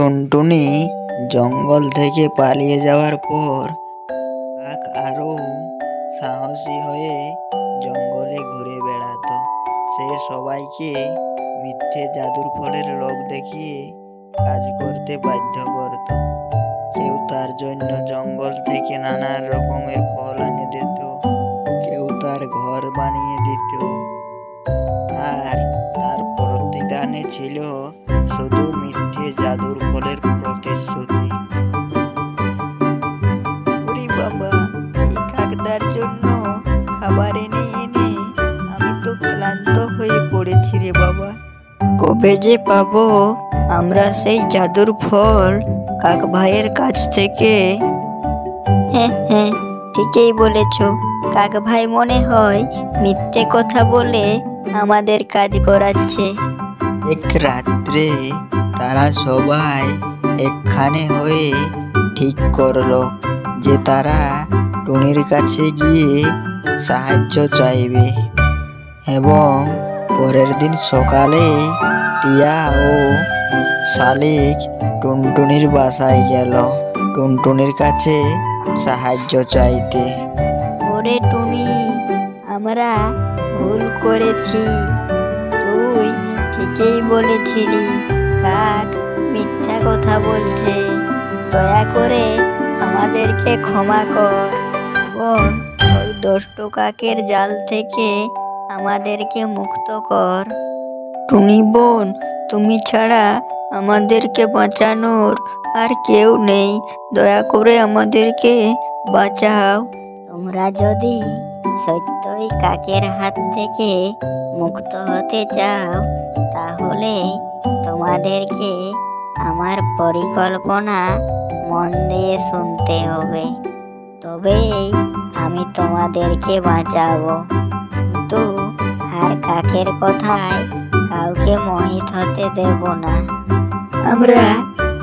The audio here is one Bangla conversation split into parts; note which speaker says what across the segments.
Speaker 1: টুনটুনি জঙ্গল থেকে পালিয়ে যাওয়ার পর কাক আরো সাহসী হয়ে জঙ্গলে ঘুরে বেড়াতো। সে সবাইকে মিথ্যে জাদুর ফলের লোভ দেখিয়ে কাজ করতে বাধ্য করত। কেউ তার জন্য জঙ্গল থেকে নানা রকমের ফল এনে দিত, কেউ তার ঘর বানিয়ে দিত, আর তার প্রতিদানে ছিল শুধু মিথ্যে জাদুর ফলের প্রতিশ্রুতি। ওরে বাবা, এই কাকদার জন্য খাবার এনে এনে আমি তো ক্লান্ত হয়ে পড়েছি রে বাবা। কবে যে পাবো আমরা সেই জাদুর ফল কাক ভাইয়ের কাছ থেকে? হ্যাঁ হ্যাঁ, ঠিকই বলেছ। কাক ভাই মনে হয় মিথ্যে কথা বলে আমাদের কাজ করাচ্ছে। এক রাত্রে তারা সবাই একখানে হয়ে ঠিক করলো যে তারা টুনির কাছে গিয়ে সাহায্য চাইবে। এবং পরের দিন সকালে টিয়া ও শালিক টুনটুনির বাসায় গেল টুনটুনির কাছে সাহায্য চাইতে। ওরে টুনি, আমরা ভুল করেছি। তুই ঠিকই বলেছিলি, কাক মিথ্যা কথা বলছে। দয়া করে আমাদেরকে ক্ষমা কর এবং ওই দুষ্টু কাকের জাল থেকে আমাদেরকে মুক্ত কর। টুনি বোন, তুমি ছাড়া আমাদেরকে বাঁচানোর আর কেউ নেই। দয়া করে আমাদেরকে বাঁচাও। তোমরা যদি সত্যই কাকের হাত থেকে মুক্ত হতে চাও, তাহলে তোমাদেরকে আমার পরিকল্পনা মন দিয়ে শুনতে হবে। তবেই আমি তোমাদেরকে বাঁচাবো। কিন্তু আর কাকের কথায় কাউকে মোহিত হতে দেব না। আমরা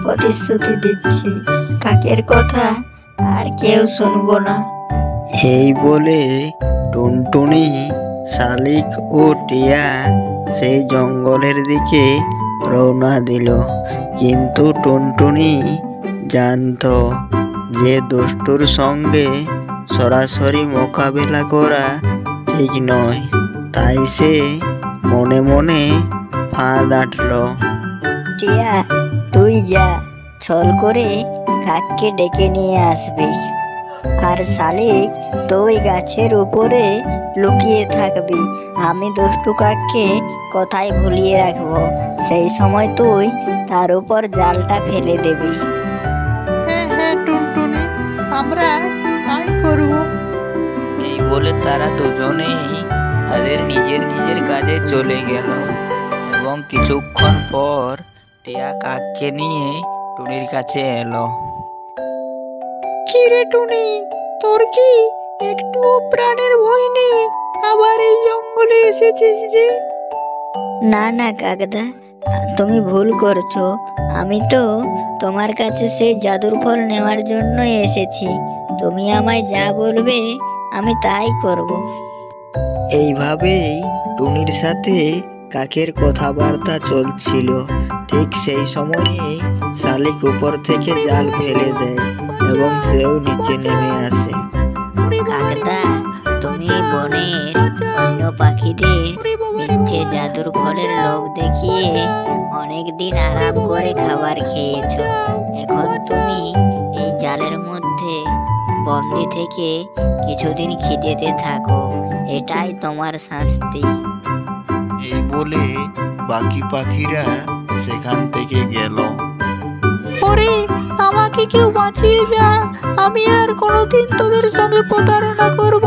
Speaker 1: প্রতিশ্রুতি দিচ্ছি, কাকের কথা আর কেউ শুনবো না। এই বলে টুনটুনি, শালিক ও টিয়া সেই জঙ্গলের দিকে রওনা দিল। কিন্তু টুনটুনি জানতো যে দুষ্টুর সঙ্গে সরাসরি মোকাবেলা করা ঠিক নয়। তাই সে মনে মনে ফাঁদ আঁটল। টিয়া, তুই যা, ছল করে কাককে ডেকে নিয়ে আসবি। আর শালিক, তুই গাছের উপরে লুকিয়ে থাকবি। আমি দুষ্টু কাককে কোথায় ভুলিয়ে রাখবো, সেই সময় তুই তার উপর জালটা ফেলে দিবি।
Speaker 2: হ্যাঁ হ্যাঁ টুনটুনি, আমরা তাই করব।
Speaker 1: এই বলে তারা দুজনেই তাদের নিজের নিজের কাজে চলে গেল। এবং কিছুক্ষণ পর টিয়া কাককে নিয়ে টুনির কাছে এলো।
Speaker 2: কি রে টুনি, তোর কি একটু প্রাণের ভয় নেই? আবার এই জঙ্গলে এসেছিস যে?
Speaker 3: না না কাকদা, তুমি ভুল করছো। আমি তো তোমার কাছে সেই জাদুর ফল নেওয়ার জন্যই এসেছি। তুমি আমায় যা বলবে আমি তাই করব।
Speaker 1: এইভাবেই টুনির সাথে কাকের কথাবার্তা চলছিল। ঠিক সেই সময়ে শালিক উপর থেকে জাল ফেলে দেয় এবং সেও নিচে নেমে আসে।
Speaker 3: কাকদা, তুমি বনের অন্য পাখিদের মিথ্যে জাদুর ফলের লোভ দেখিয়ে অনেক দিন আরাম করে খাবার খেয়েছো। এখন তুমি এই জালের মধ্যে বন্দি থেকে কিছুদিন খিদেতে থাকো। এটাই তোমার শাস্তি।
Speaker 4: এই বলে বাকি পাখিরা সেখান থেকে গেল।
Speaker 2: ওরে, আমাকে কেউ বাঁচিয়ে যা। আমি আর কোনোদিন তোদের সঙ্গে প্রতারণা করব